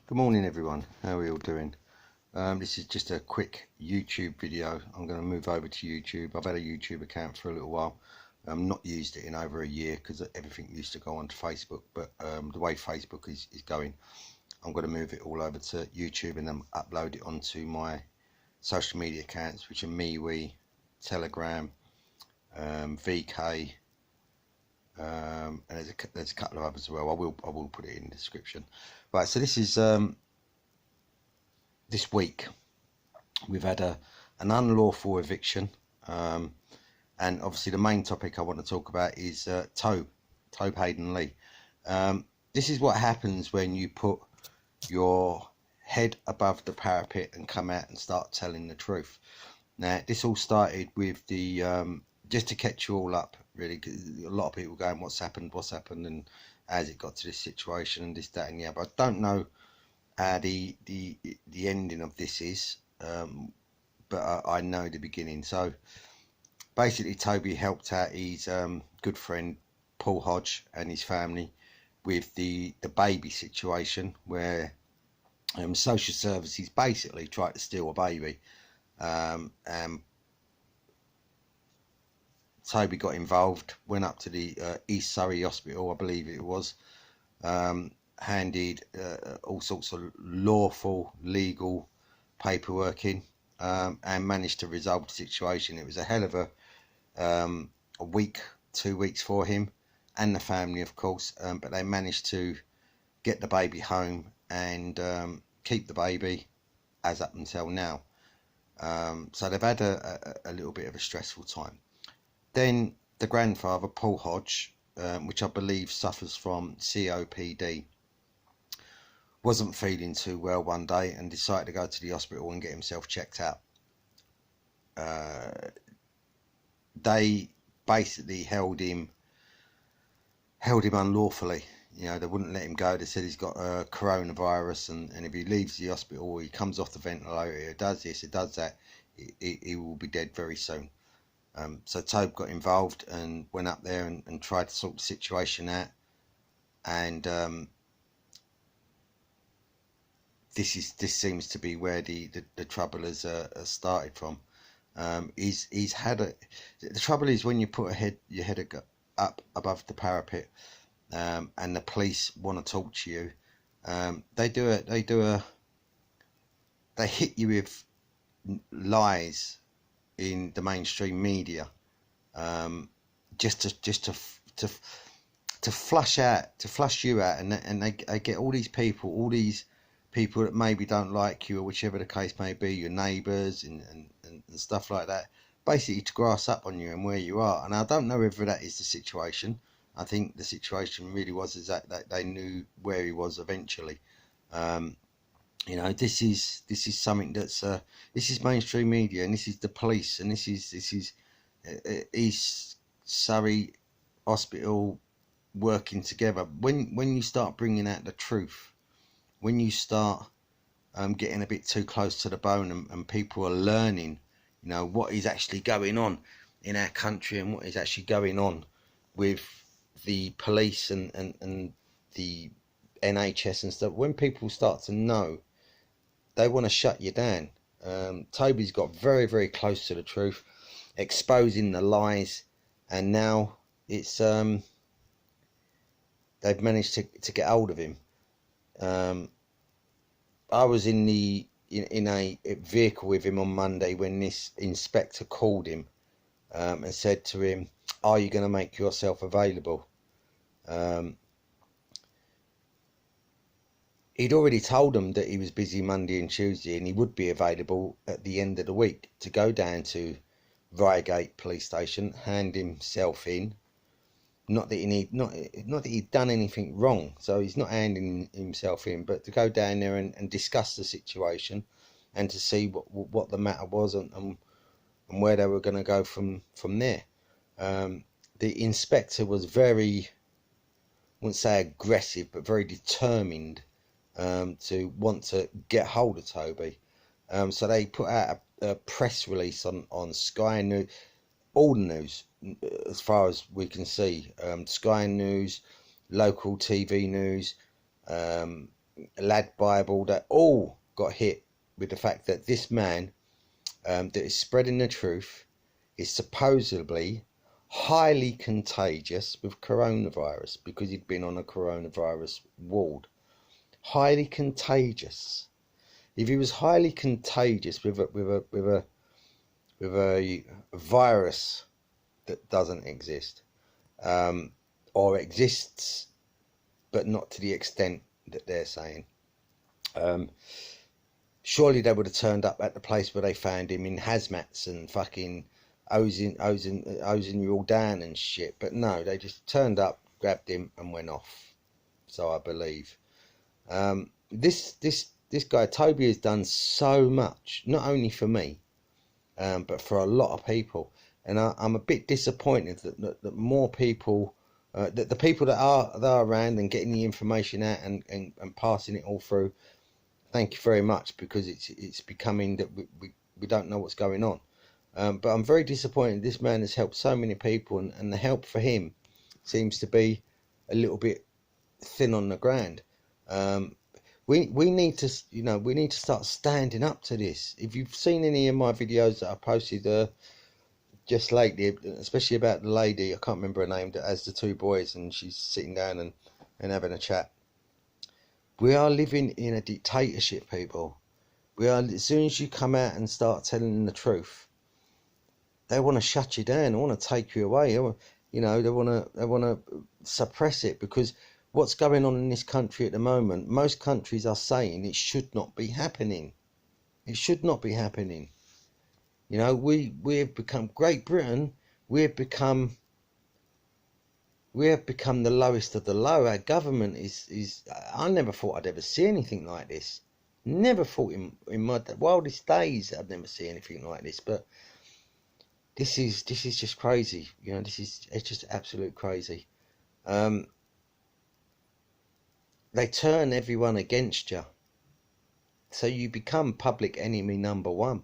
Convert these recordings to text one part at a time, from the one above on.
Good morning everyone, how are you all doing? This is just a quick YouTube video. I'm going to move over to YouTube. I've had a YouTube account for a little while. Not used it in over a year because everything used to go onto Facebook, but the way Facebook is going, I'm going to move it all over to YouTube and then upload it onto my social media accounts, which are MeWe, Telegram, VK, and there's a couple of others as well. I will put it in the description. Right, so this is this week we've had an unlawful eviction, and obviously the main topic I want to talk about is Tobe, Hayden, Leigh. This is what happens when you put your head above the parapet and come out and start telling the truth. Now, this all started with the just to catch you all up, really, 'cause a lot of people going, what's happened, and how's it got to this situation, and this, that, and the other. I don't know how the ending of this is, but I know the beginning. So basically, Toby helped out his good friend Paul Hodge and his family with the baby situation, where social services basically tried to steal a baby, and Toby got involved, went up to the East Surrey Hospital, I believe it was, handed all sorts of lawful, legal paperwork in, and managed to resolve the situation. It was a hell of a week, 2 weeks for him and the family, of course, but they managed to get the baby home and keep the baby as up until now. So they've had a little bit of a stressful time. Then the grandfather, Paul Hodge, which I believe suffers from COPD, wasn't feeling too well one day and decided to go to the hospital and get himself checked out. They basically held him unlawfully. You know, they wouldn't let him go. They said he's got coronavirus, and if he leaves the hospital or he comes off the ventilator, it does this, it does that, he will be dead very soon. So Tobe got involved and went up there and tried to sort the situation out, and this seems to be where the trouble has started from. He's had the trouble is when you put your head up above the parapet, and the police want to talk to you, they hit you with lies in the mainstream media, just to flush you out, and they get all these people that maybe don't like you, or whichever the case may be, your neighbours and stuff like that, basically to grass up on you and where you are. And I don't know whether that is the situation. I think the situation really was is that they knew where he was eventually. You know, this is something that's this is mainstream media, and this is the police, and this is East Surrey Hospital working together. When you start bringing out the truth, when you start getting a bit too close to the bone, and people are learning, you know, what is actually going on in our country and what is actually going on with the police and the NHS and stuff. When people start to know, they want to shut you down. Toby's got very, very close to the truth, exposing the lies, and now it's they've managed to get hold of him. I was in a vehicle with him on Monday when this inspector called him, and said to him, "Are you going to make yourself available?" He'd already told him that he was busy Monday and Tuesday, and he would be available at the end of the week to go down to Reigate police station, hand himself in. Not that he'd done anything wrong, so he's not handing himself in, but to go down there and discuss the situation, and to see what the matter was, and where they were going to go from there. The inspector was very, I wouldn't say aggressive, but very determined to want to get hold of Toby. So they put out a press release on Sky News, all the news, as far as we can see, Sky News, local TV news, Lad Bible, that all got hit with the fact that this man that is spreading the truth is supposedly highly contagious with coronavirus because he'd been on a coronavirus ward. Highly contagious. If he was highly contagious with a virus that doesn't exist, or exists but not to the extent that they're saying, surely they would have turned up at the place where they found him in hazmats and fucking hosing you all down and shit. But no, they just turned up, grabbed him, and went off. So I believe. This guy Tobe has done so much, not only for me, but for a lot of people. And I'm a bit disappointed that more people, that the people that are around and getting the information out and passing it all through, thank you very much, because it's becoming that we don't know what's going on. But I'm very disappointed. This man has helped so many people, and the help for him seems to be a little bit thin on the ground. We need to, we need to start standing up to this. If you've seen any of my videos that I posted just lately, especially about the lady, I can't remember her name, that has the two boys and she's sitting down and having a chat. We are living in a dictatorship, people. We are. As soon as you come out and start telling them the truth, they want to shut you down. They want to take you away. They want to suppress it, because what's going on in this country at the moment, most countries are saying it should not be happening. It should not be happening. We have become, Great Britain, we have become the lowest of the low. Our government is I never thought I'd ever see anything like this. Never thought in my wildest days I'd never see anything like this. But this is just crazy. It's just absolute crazy. They turn everyone against you, so you become public enemy number one.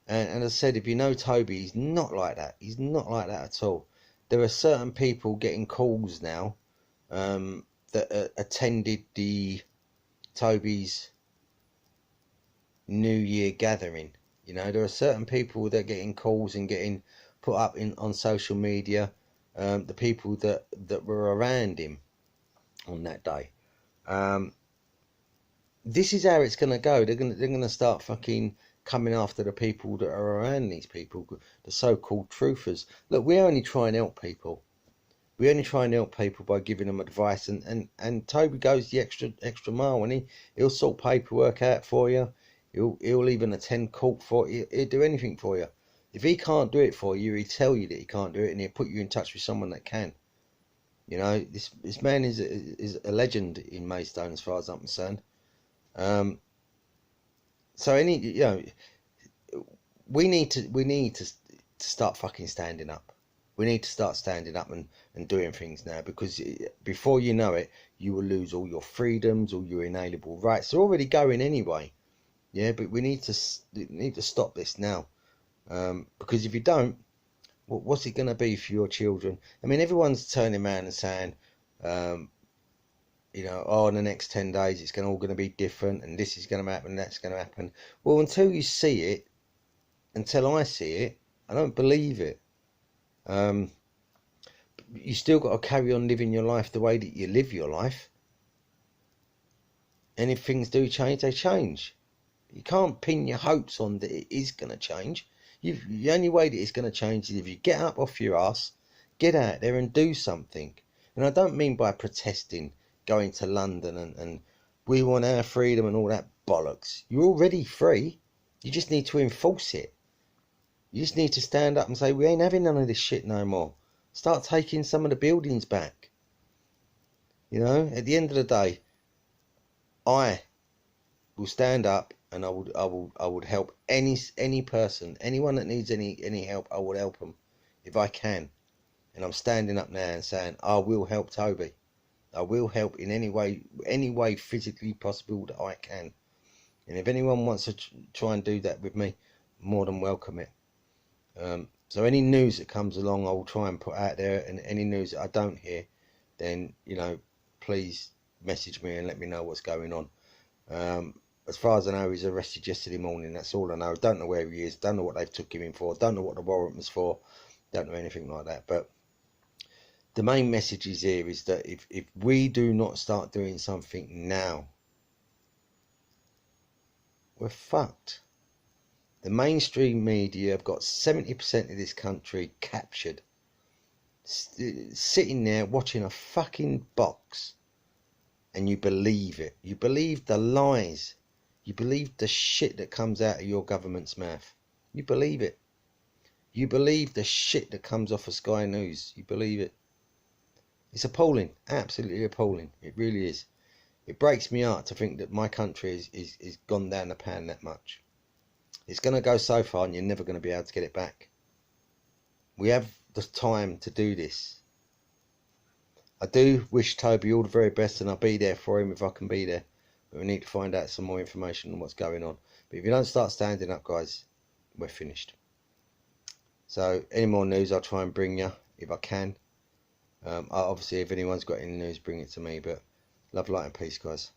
And as I said, if you know Tobe, he's not like that. He's not like that at all. There are certain people getting calls now that attended the Tobe's New Year gathering. There are certain people that are getting calls and getting put up on social media. The people that were around him on that day. This is how it's going to go. They're going to start fucking coming after the people that are around these people, the so-called truthers. Look, we only try and help people. We only try and help people by giving them advice, and Tobe goes the extra mile, and he'll sort paperwork out for you. He'll even attend court for you. He'll do anything for you. If he can't do it for you, he'll tell you that he can't do it, and he'll put you in touch with someone that can. This man is a legend in Maidstone, as far as I'm concerned. So we need to start fucking standing up. We need to start standing up and doing things now, because before you know it, you will lose all your freedoms, all your inalienable rights. They're already going anyway. Yeah, but we need to stop this now, because if you don't, what's it going to be for your children? I mean, everyone's turning around and saying, in the next 10 days it's all going to be different, and this is going to happen, that's going to happen. Well, until you see it, until I see it, I don't believe it. You still got to carry on living your life the way that you live your life. And if things do change, they change. You can't pin your hopes on that it is going to change. The only way that it's going to change is if you get up off your ass, get out there and do something. And I don't mean by protesting, going to London and we want our freedom and all that bollocks. You're already free. You just need to enforce it. You just need to stand up and say, we ain't having none of this shit no more. Start taking some of the buildings back. At the end of the day, I will stand up, and I would help any person, anyone that needs any help. I would help them if I can. And I'm standing up now and saying, I will help Tobe. I will help in any way physically possible that I can. And if anyone wants to try and do that with me, more than welcome it. So any news that comes along, I will try and put out there. And any news that I don't hear, then please message me and let me know what's going on. As far as I know, he was arrested yesterday morning. That's all I know. Don't know where he is. Don't know what they've took him in for. Don't know what the warrant was for. Don't know anything like that. But the main message is here is that if we do not start doing something now, we're fucked. The mainstream media have got 70% of this country captured, sitting there watching a fucking box, and you believe it. You believe the lies. You believe the shit that comes out of your government's mouth. You believe it. You believe the shit that comes off of Sky News. You believe it. It's appalling. Absolutely appalling. It really is. It breaks me heart to think that my country is gone down the pan that much. It's going to go so far and you're never going to be able to get it back. We have the time to do this. I do wish Toby all the very best, and I'll be there for him if I can be there. But we need to find out some more information on what's going on. But if you don't start standing up, guys, we're finished. So any more news, I'll try and bring you if I can. Obviously, if anyone's got any news, bring it to me. But love, light and peace, guys.